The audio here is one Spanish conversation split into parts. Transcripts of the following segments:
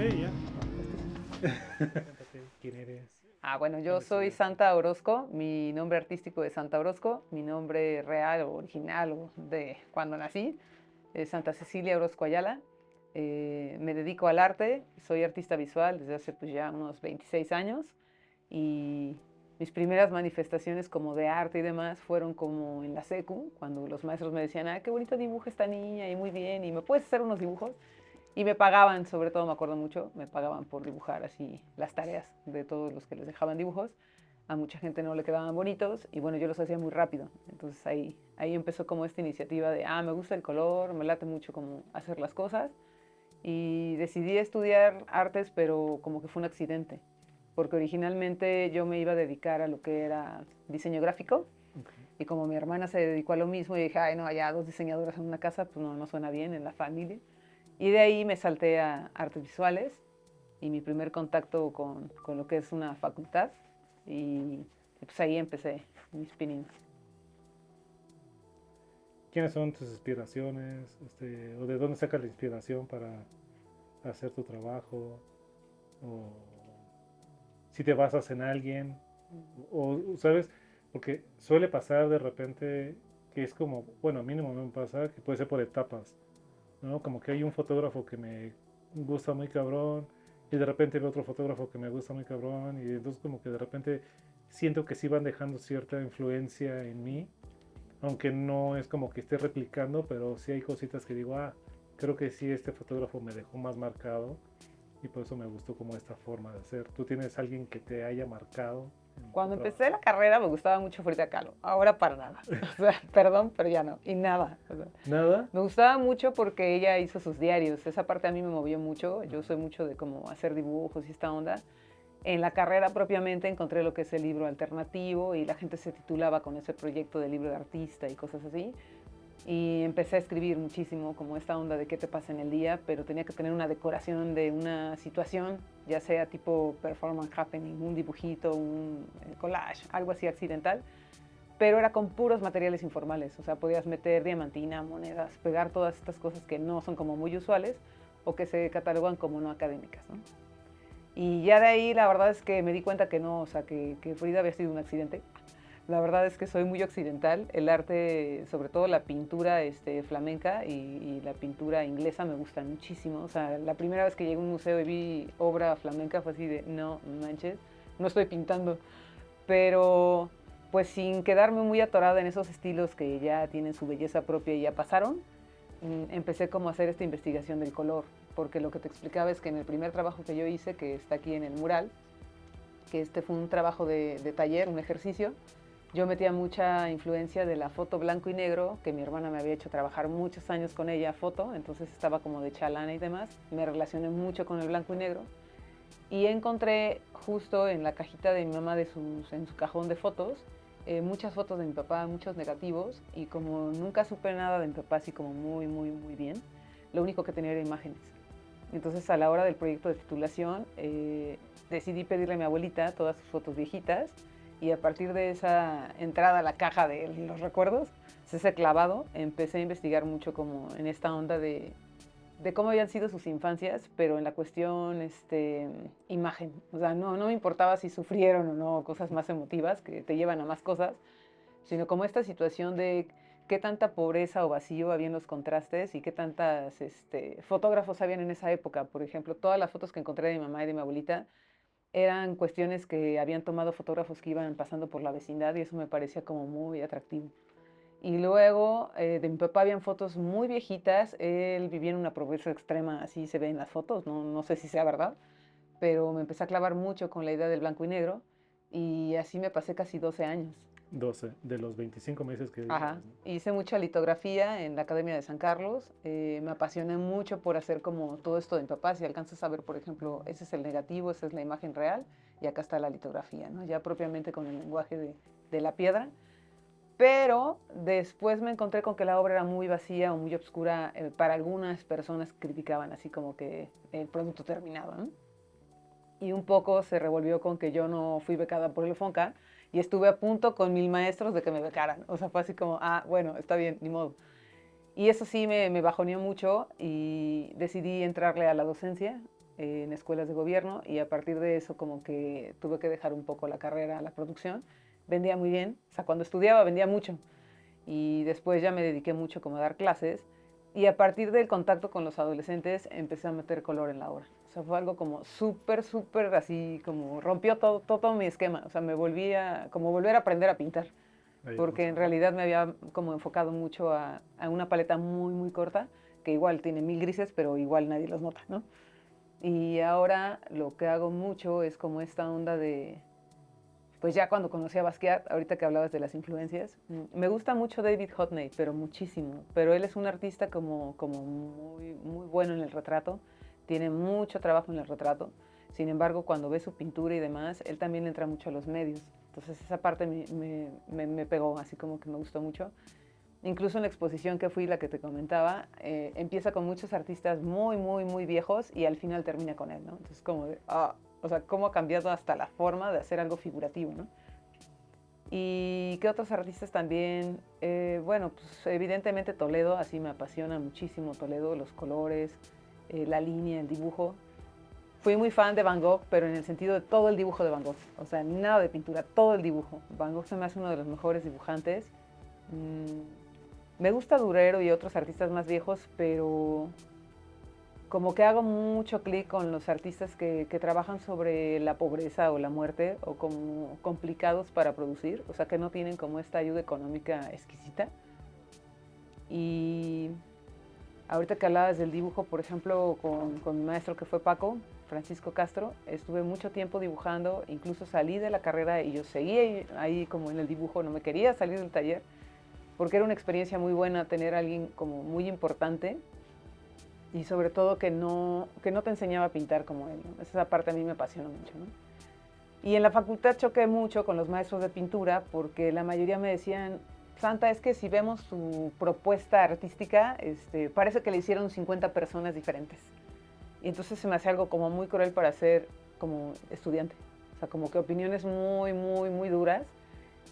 escuché y ya. Cuéntate quién eres, Bueno, yo dónde soy estudiaste. Santa Orozco, mi nombre artístico es Santa Orozco, mi nombre real o original o de cuando nací es Santa Cecilia Orozco Ayala. Me dedico al arte, soy artista visual desde hace pues ya unos 26 años y mis primeras manifestaciones como de arte y demás fueron como en la secu, cuando los maestros me decían, qué bonito dibuja esta niña y muy bien, y me puedes hacer unos dibujos. Y me pagaban, sobre todo me acuerdo mucho, me pagaban por dibujar así las tareas de todos los que les dejaban dibujos. A mucha gente no le quedaban bonitos y bueno, yo los hacía muy rápido. Entonces ahí empezó como esta iniciativa de, me gusta el color, me late mucho como hacer las cosas. Y decidí estudiar artes, pero como que fue un accidente, porque originalmente yo me iba a dedicar a lo que era diseño gráfico Okay. y como mi hermana se dedicó a lo mismo y dije, ay no, allá dos diseñadoras en una casa, pues no, no suena bien en la familia. Y de ahí me salté a artes visuales y mi primer contacto con lo que es una facultad y pues ahí empecé mis pininos. ¿Quiénes son tus inspiraciones? ¿O de dónde sacas la inspiración para hacer tu trabajo? ¿O si te basas en alguien? ¿Sabes? Porque suele pasar de repente que es como, bueno, a mí no me pasa, que puede ser por etapas, ¿no? Como que hay un fotógrafo que me gusta muy cabrón y de repente veo otro fotógrafo que me gusta muy cabrón y entonces como que de repente siento que sí van dejando cierta influencia en mí, aunque no es como que esté replicando, pero sí hay cositas que digo, creo que sí este fotógrafo me dejó más marcado y por eso me gustó como esta forma de hacer. ¿Tú tienes alguien que te haya marcado en tu Cuando trabajo? empecé la carrera me gustaba mucho Frida Kahlo, ahora para nada. O sea, perdón, pero ya no, y nada. O sea, ¿Nada? me gustaba mucho porque ella hizo sus diarios, esa parte a mí me movió mucho, yo Ajá. soy mucho de cómo hacer dibujos y esta onda. En la carrera propiamente encontré lo que es el libro alternativo y la gente se titulaba con ese proyecto de libro de artista y cosas así. Y empecé a escribir muchísimo como esta onda de qué te pasa en el día, pero tenía que tener una decoración de una situación, ya sea tipo performance happening, un dibujito, un collage, algo así accidental, pero era con puros materiales informales, o sea, podías meter diamantina, monedas, pegar todas estas cosas que no son como muy usuales o que se catalogan como no académicas, ¿no? Y ya de ahí la verdad es que me di cuenta que no, o sea, que Frida había sido un accidente. La verdad es que soy muy occidental. El arte, sobre todo la pintura flamenca y la pintura inglesa me gustan muchísimo. O sea, la primera vez que llegué a un museo y vi obra flamenca fue así de, no manches, no estoy pintando. Pero pues sin quedarme muy atorada en esos estilos que ya tienen su belleza propia y ya pasaron, empecé como a hacer esta investigación del color, porque lo que te explicaba es que en el primer trabajo que yo hice, que está aquí en el mural, que este fue un trabajo de taller, un ejercicio, yo metía mucha influencia de la foto blanco y negro, que mi hermana me había hecho trabajar muchos años con ella foto, entonces estaba como de chalana y demás, me relacioné mucho con el blanco y negro, y encontré justo en la cajita de mi mamá en su cajón de fotos, muchas fotos de mi papá, muchos negativos, y como nunca supe nada de mi papá así como muy, muy, muy bien, lo único que tenía era imágenes. Entonces a la hora del proyecto de titulación decidí pedirle a mi abuelita todas sus fotos viejitas y a partir de esa entrada a la caja de los recuerdos, ese clavado, empecé a investigar mucho como en esta onda de cómo habían sido sus infancias, pero en la cuestión imagen. O sea, no me importaba si sufrieron o no, cosas más emotivas que te llevan a más cosas, sino como esta situación de qué tanta pobreza o vacío había en los contrastes y qué tantas fotógrafos habían en esa época. Por ejemplo, todas las fotos que encontré de mi mamá y de mi abuelita eran cuestiones que habían tomado fotógrafos que iban pasando por la vecindad y eso me parecía como muy atractivo. Y luego de mi papá habían fotos muy viejitas, él vivía en una pobreza extrema, así se ve en las fotos, no sé si sea verdad, pero me empecé a clavar mucho con la idea del blanco y negro y así me pasé casi 12 años. 12 de los 25 meses que Ajá. llevas, ¿no? Hice mucha litografía en la Academia de San Carlos. Me apasioné mucho por hacer como todo esto de mi papá. Si alcanzas a ver, por ejemplo, ese es el negativo, esa es la imagen real y acá está la litografía, ¿no? Ya propiamente con el lenguaje de la piedra. Pero después me encontré con que la obra era muy vacía o muy oscura para algunas personas que criticaban así como que el producto terminado, ¿no? Y un poco se revolvió con que yo no fui becada por el FONCA y estuve a punto con 1000 maestros de que me becaran. O sea, fue así como, bueno, está bien, ni modo. Y eso sí me bajoneó mucho y decidí entrarle a la docencia. en escuelas de gobierno y a partir de eso como que tuve que dejar un poco la carrera, la producción. Vendía muy bien, o sea, cuando estudiaba vendía mucho y después ya me dediqué mucho como a dar clases y a partir del contacto con los adolescentes empecé a meter color en la obra. O sea, fue algo como súper, súper así, como rompió todo mi esquema. O sea, me volvía, como volver a aprender a pintar, Ahí porque en realidad me había como enfocado mucho a una paleta muy, muy corta, que igual tiene 1000 grises, pero igual nadie los nota, ¿no? Y ahora lo que hago mucho es como esta onda de, pues ya cuando conocí a Basquiat, ahorita que hablabas de las influencias, me gusta mucho David Hockney, pero muchísimo. Pero él es un artista como muy, muy bueno en el retrato, tiene mucho trabajo en el retrato. Sin embargo, cuando ves su pintura y demás, él también entra mucho a los medios. Entonces esa parte me pegó, así como que me gustó mucho. Incluso en la exposición que fui, la que te comentaba, empieza con muchos artistas muy, muy, muy viejos y al final termina con él, ¿no? Entonces como de, o sea, cómo ha cambiado hasta la forma de hacer algo figurativo, ¿no? Y qué otros artistas también, bueno, pues evidentemente Toledo, así me apasiona muchísimo Toledo, los colores, la línea, el dibujo. Fui muy fan de Van Gogh, pero en el sentido de todo el dibujo de Van Gogh, o sea, nada de pintura, todo el dibujo. Van Gogh se me hace uno de los mejores dibujantes. Me gusta Durero y otros artistas más viejos, pero como que hago mucho clic con los artistas que trabajan sobre la pobreza o la muerte o como complicados para producir, o sea, que no tienen como esta ayuda económica exquisita. Y ahorita que hablabas del dibujo, por ejemplo, con mi maestro que fue Paco, Francisco Castro, estuve mucho tiempo dibujando, incluso salí de la carrera y yo seguí ahí como en el dibujo, no me quería salir del taller, porque era una experiencia muy buena tener a alguien como muy importante y sobre todo que no te enseñaba a pintar como él, ¿no? Esa parte a mí me apasiona mucho, ¿no? Y en la facultad choqué mucho con los maestros de pintura porque la mayoría me decían, Santa, es que si vemos tu propuesta artística, parece que le hicieron 50 personas diferentes. Y entonces se me hace algo como muy cruel para ser como estudiante. O sea, como que opiniones muy, muy, muy duras.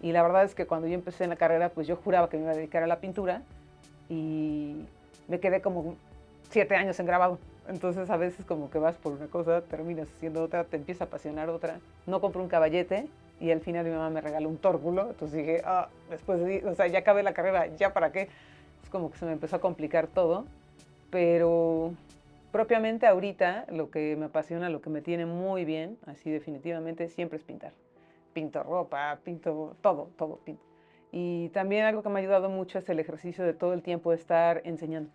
Y la verdad es que cuando yo empecé en la carrera, pues yo juraba que me iba a dedicar a la pintura y me quedé como 7 años en grabado. Entonces a veces como que vas por una cosa, terminas haciendo otra, te empieza a apasionar otra. No compré un caballete y al final mi mamá me regaló un tórculo. Entonces dije, después de, o sea, ya acabé la carrera, ¿ya para qué? Es como que se me empezó a complicar todo. Pero propiamente ahorita lo que me apasiona, lo que me tiene muy bien, así definitivamente, siempre es pintar. Pinto ropa, pinto todo, todo pinto. Y también algo que me ha ayudado mucho es el ejercicio de todo el tiempo estar enseñando,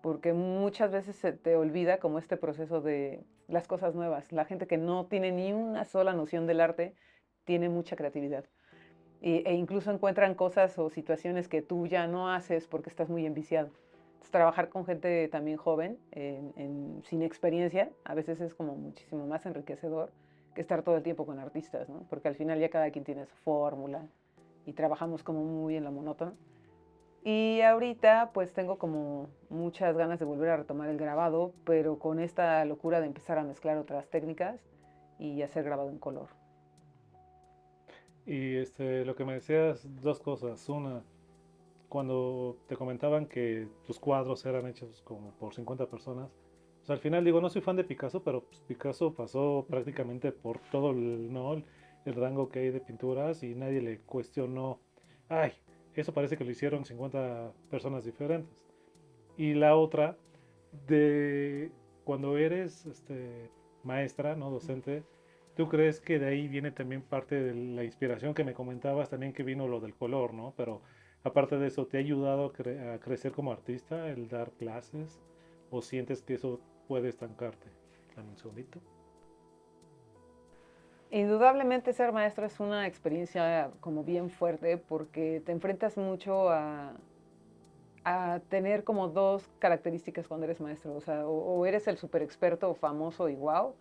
porque muchas veces se te olvida como este proceso de las cosas nuevas. La gente que no tiene ni una sola noción del arte tiene mucha creatividad. E incluso encuentran cosas o situaciones que tú ya no haces porque estás muy enviciado. Entonces, trabajar con gente también joven, sin experiencia, a veces es como muchísimo más enriquecedor que estar todo el tiempo con artistas, ¿no? Porque al final ya cada quien tiene su fórmula y trabajamos como muy en lo monótono. Y ahorita pues tengo como muchas ganas de volver a retomar el grabado, pero con esta locura de empezar a mezclar otras técnicas y hacer grabado en color. Y lo que me decías, dos cosas. Una, cuando te comentaban que tus cuadros eran hechos como por 50 personas, o sea, al final digo, no soy fan de Picasso, pero pues, Picasso pasó prácticamente por todo el, ¿no? el rango que hay de pinturas y nadie le cuestionó, ay, eso parece que lo hicieron 50 personas diferentes. Y la otra, de cuando eres maestra, ¿no? Docente, ¿tú crees que de ahí viene también parte de la inspiración que me comentabas también que vino lo del color, ¿no? Pero aparte de eso, ¿te ha ayudado a crecer como artista el dar clases? ¿O sientes que eso puede estancarte? Dame un segundito. Indudablemente ser maestro es una experiencia como bien fuerte porque te enfrentas mucho a tener como dos características cuando eres maestro. O sea, o eres el super experto o famoso y wow,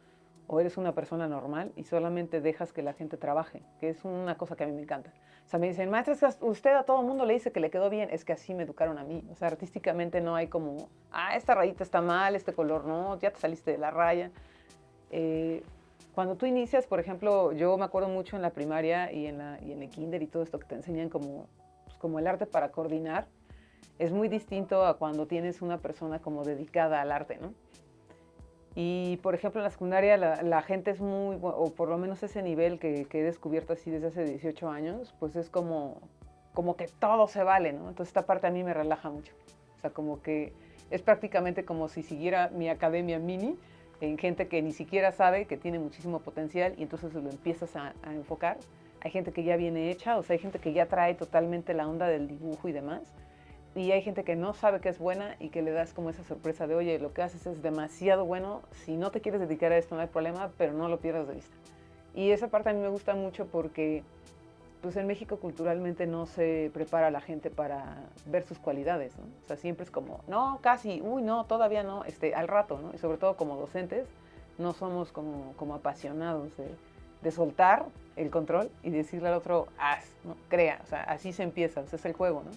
o eres una persona normal y solamente dejas que la gente trabaje, que es una cosa que a mí me encanta. O sea, me dicen, maestra, es que usted a todo el mundo le dice que le quedó bien. Es que así me educaron a mí. O sea, artísticamente no hay como, esta rayita está mal, este color no, ya te saliste de la raya. Eh, Cuando tú inicias, por ejemplo, yo me acuerdo mucho en la primaria y en el kinder y todo esto que te enseñan como, pues, como el arte para coordinar, es muy distinto a cuando tienes una persona como dedicada al arte, ¿no? Y, por ejemplo, en la secundaria la gente es muy, o por lo menos ese nivel que he descubierto así desde hace 18 años, pues es como que todo se vale, ¿no? Entonces esta parte a mí me relaja mucho. O sea, como que es prácticamente como si siguiera mi academia mini en gente que ni siquiera sabe que tiene muchísimo potencial y entonces lo empiezas a enfocar. Hay gente que ya viene hecha, o sea, hay gente que ya trae totalmente la onda del dibujo y demás. Y hay gente que no sabe que es buena y que le das como esa sorpresa de, oye, lo que haces es demasiado bueno, si no te quieres dedicar a esto no hay problema, pero no lo pierdas de vista. Y esa parte a mí me gusta mucho porque pues en México culturalmente no se prepara a la gente para ver sus cualidades, ¿no? O sea, siempre es como, no, casi, uy, no, todavía no, al rato, ¿no? Y sobre todo como docentes, no somos como apasionados de soltar el control y decirle al otro, haz, ¿no? Crea, o sea, así se empieza, o sea, es el juego, ¿no?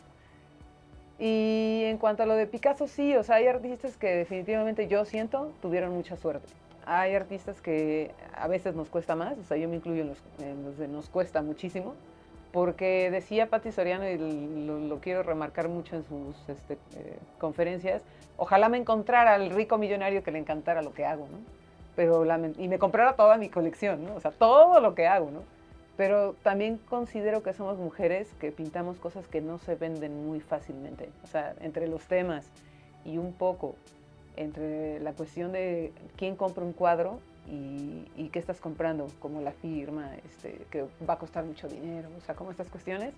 Y en cuanto a lo de Picasso, sí, o sea, hay artistas que definitivamente yo siento tuvieron mucha suerte. Hay artistas que a veces nos cuesta más, o sea, yo me incluyo en los de nos cuesta muchísimo, porque decía Patti Soriano, y lo quiero remarcar mucho en sus conferencias, ojalá me encontrara al rico millonario que le encantara lo que hago, ¿no? Y me comprara toda mi colección, ¿no? O sea, todo lo que hago, ¿no? Pero también considero que somos mujeres que pintamos cosas que no se venden muy fácilmente. O sea, entre los temas y un poco entre la cuestión de quién compra un cuadro y qué estás comprando, como la firma, que va a costar mucho dinero, o sea, como estas cuestiones.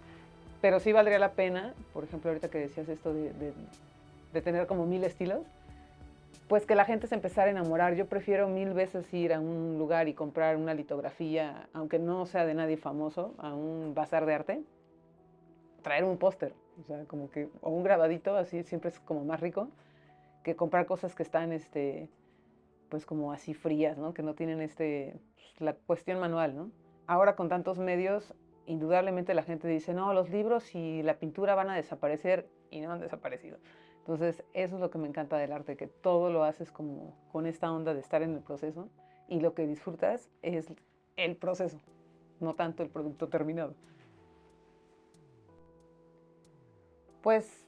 Pero sí valdría la pena, por ejemplo, ahorita que decías esto de tener como 1000 estilos, pues que la gente se empezara a enamorar. Yo prefiero 1000 veces ir a un lugar y comprar una litografía, aunque no sea de nadie famoso, a un bazar de arte, traer un póster, o sea, como que, o un grabadito, así siempre es como más rico, que comprar cosas que están, pues como así frías, ¿no? Que no tienen la cuestión manual, ¿no? Ahora con tantos medios, indudablemente la gente dice, no, los libros y la pintura van a desaparecer y no han desaparecido. Entonces, eso es lo que me encanta del arte, que todo lo haces como con esta onda de estar en el proceso y lo que disfrutas es el proceso, no tanto el producto terminado. Pues,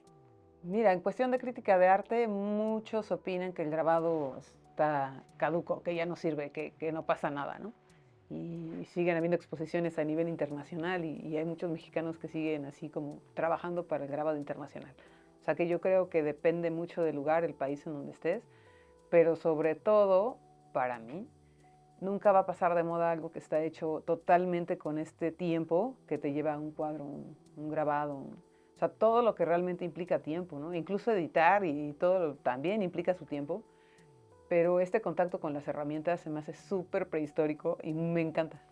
mira, en cuestión de crítica de arte, muchos opinan que el grabado está caduco, que ya no sirve, que no pasa nada, ¿no? Y siguen habiendo exposiciones a nivel internacional y hay muchos mexicanos que siguen así como trabajando para el grabado internacional. O sea que yo creo que depende mucho del lugar, el país en donde estés, pero sobre todo, para mí, nunca va a pasar de moda algo que está hecho totalmente con este tiempo que te lleva un cuadro, un grabado, o sea, todo lo que realmente implica tiempo, ¿no? Incluso editar y todo también implica su tiempo, pero este contacto con las herramientas se me hace súper prehistórico y me encanta.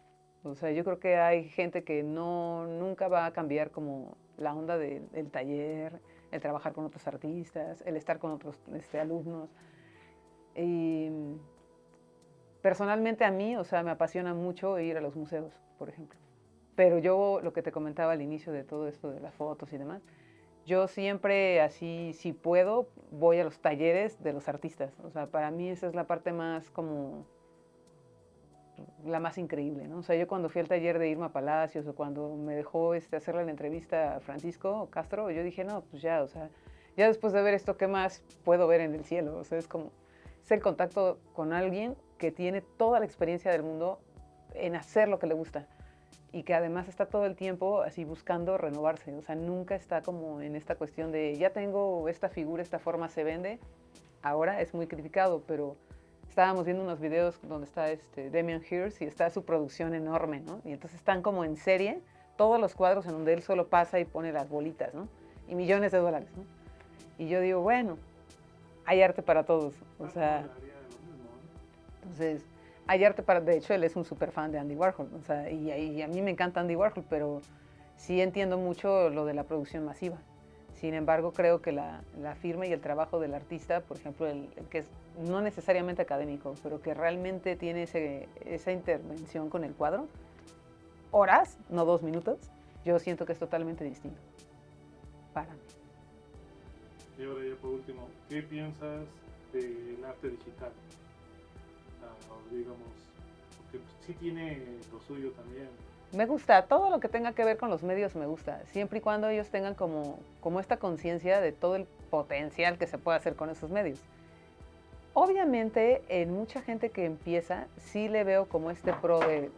O sea, yo creo que hay gente que nunca va a cambiar como la onda del taller, el trabajar con otros artistas, el estar con otros alumnos. Y personalmente a mí, o sea, me apasiona mucho ir a los museos, por ejemplo. Pero yo, lo que te comentaba al inicio de todo esto de las fotos y demás, yo siempre así, si puedo, voy a los talleres de los artistas. O sea, para mí esa es la parte más como la más increíble, ¿no? O sea, yo cuando fui al taller de Irma Palacios o cuando me dejó hacerle la entrevista a Francisco Castro, yo dije, no, pues ya, o sea, ya después de ver esto, ¿qué más puedo ver en el cielo? O sea, es el contacto con alguien que tiene toda la experiencia del mundo en hacer lo que le gusta y que además está todo el tiempo así buscando renovarse, o sea, nunca está como en esta cuestión de ya tengo esta figura, esta forma se vende, ahora es muy criticado, pero estábamos viendo unos videos donde está Damien Hirst y está su producción enorme, ¿no? Y entonces están como en serie todos los cuadros en donde él solo pasa y pone las bolitas, ¿no? Y millones de dólares, ¿no? Y yo digo, bueno, hay arte para todos, o sea, entonces hay arte para, de hecho él es un súper fan de Andy Warhol, o sea, y a mí me encanta Andy Warhol, pero sí entiendo mucho lo de la producción masiva. Sin embargo, creo que la firma y el trabajo del artista, por ejemplo, el que es no necesariamente académico, pero que realmente tiene esa intervención con el cuadro, horas, no 2 minutos, yo siento que es totalmente distinto para mí. Y ahora ya por último, ¿qué piensas del arte digital? Digamos, porque sí tiene lo suyo también. Me gusta, todo lo que tenga que ver con los medios me gusta, siempre y cuando ellos tengan como esta conciencia de todo el potencial que se puede hacer con esos medios. Obviamente, en mucha gente que empieza, sí le veo como este pro de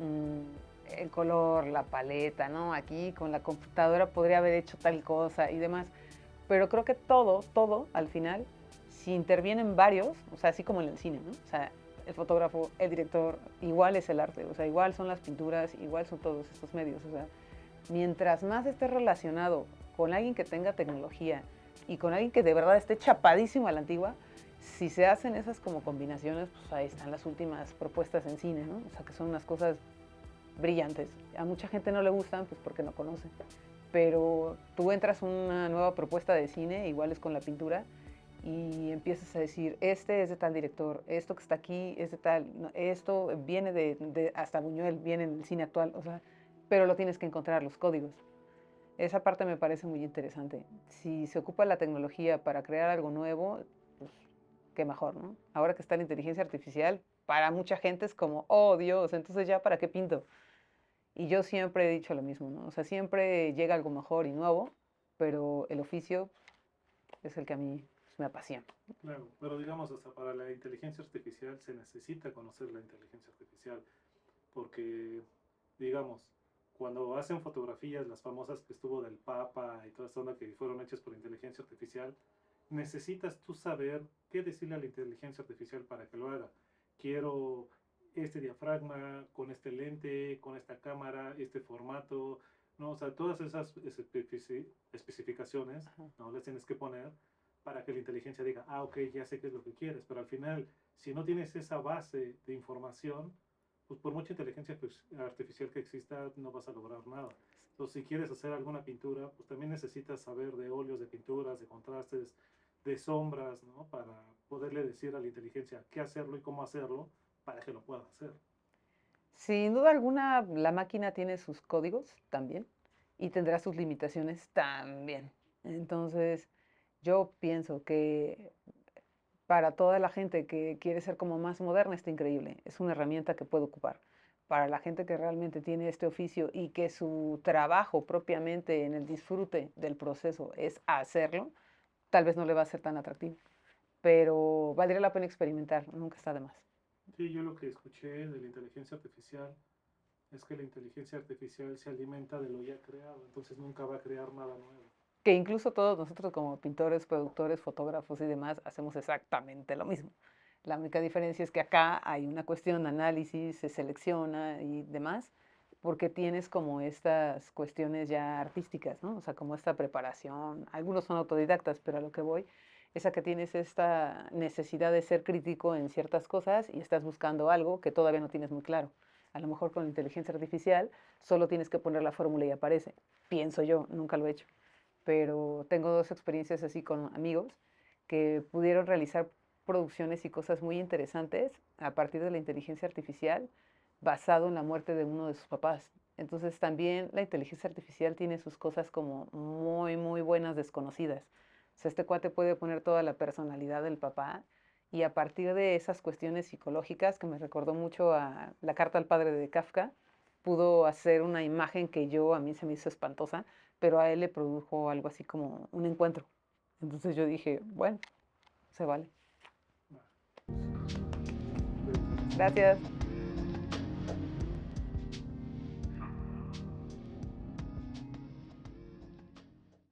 el color, la paleta, ¿no? Aquí con la computadora podría haber hecho tal cosa y demás. Pero creo que todo, al final, si intervienen varios, o sea, así como en el cine, ¿no? O sea, el fotógrafo, el director, igual es el arte, o sea, igual son las pinturas, igual son todos estos medios, o sea, mientras más esté relacionado con alguien que tenga tecnología y con alguien que de verdad esté chapadísimo a la antigua, si se hacen esas como combinaciones, pues ahí están las últimas propuestas en cine, ¿no? O sea, que son unas cosas brillantes. A mucha gente no le gustan, pues porque no conocen. Pero tú entras a una nueva propuesta de cine, igual es con la pintura, y empiezas a decir, este es de tal director, esto que está aquí es de tal, no, esto viene hasta Buñuel, viene en el cine actual, o sea, pero lo tienes que encontrar, los códigos. Esa parte me parece muy interesante. Si se ocupa la tecnología para crear algo nuevo, pues qué mejor, ¿no? Ahora que está la inteligencia artificial, para mucha gente es como, oh Dios, entonces ya para qué pinto. Y yo siempre he dicho lo mismo, ¿no? O sea, siempre llega algo mejor y nuevo, pero el oficio es el que a mí pues, me apasiona. Claro, pero digamos, hasta para la inteligencia artificial se necesita conocer la inteligencia artificial, porque, digamos, cuando hacen fotografías, las famosas que estuvo del Papa y toda esta onda que fueron hechas por inteligencia artificial, necesitas tú saber qué decirle a la inteligencia artificial para que lo haga. Quiero este diafragma, con este lente, con esta cámara, este formato, ¿no? O sea, todas esas especificaciones, Ajá. ¿no? Las tienes que poner para que la inteligencia diga, ah, ok, ya sé qué es lo que quieres, pero al final, si no tienes esa base de información, pues por mucha inteligencia artificial que exista, no vas a lograr nada. Entonces, si quieres hacer alguna pintura, pues también necesitas saber de óleos, de pinturas, de contrastes, de sombras, ¿no? Para poderle decir a la inteligencia qué hacerlo y cómo hacerlo para que lo pueda hacer. Sin duda alguna, la máquina tiene sus códigos también y tendrá sus limitaciones también. Entonces, yo pienso que para toda la gente que quiere ser como más moderna está increíble. Es una herramienta que puede ocupar. Para la gente que realmente tiene este oficio y que su trabajo propiamente en el disfrute del proceso es hacerlo, tal vez no le va a ser tan atractivo. Pero valdría la pena experimentar, nunca está de más. Sí, yo lo que escuché de la inteligencia artificial es que la inteligencia artificial se alimenta de lo ya creado, entonces nunca va a crear nada nuevo. Que incluso todos nosotros como pintores, productores, fotógrafos y demás hacemos exactamente lo mismo. La única diferencia es que acá hay una cuestión de análisis, se selecciona y demás, porque tienes como estas cuestiones ya artísticas, ¿no? O sea, como esta preparación. Algunos son autodidactas, pero a lo que voy es a que tienes esta necesidad de ser crítico en ciertas cosas y estás buscando algo que todavía no tienes muy claro. A lo mejor con la inteligencia artificial solo tienes que poner la fórmula y aparece. Pienso yo, nunca lo he hecho, pero tengo dos experiencias así con amigos que pudieron realizar producciones y cosas muy interesantes a partir de la inteligencia artificial basado en la muerte de uno de sus papás. Entonces también la inteligencia artificial tiene sus cosas como muy, muy buenas desconocidas. O sea, este cuate puede poner toda la personalidad del papá y a partir de esas cuestiones psicológicas, que me recordó mucho a la carta al padre de Kafka, pudo hacer una imagen que a mí se me hizo espantosa, pero a él le produjo algo así como un encuentro. Entonces yo dije, bueno, se vale. Nah, pues, Gracias.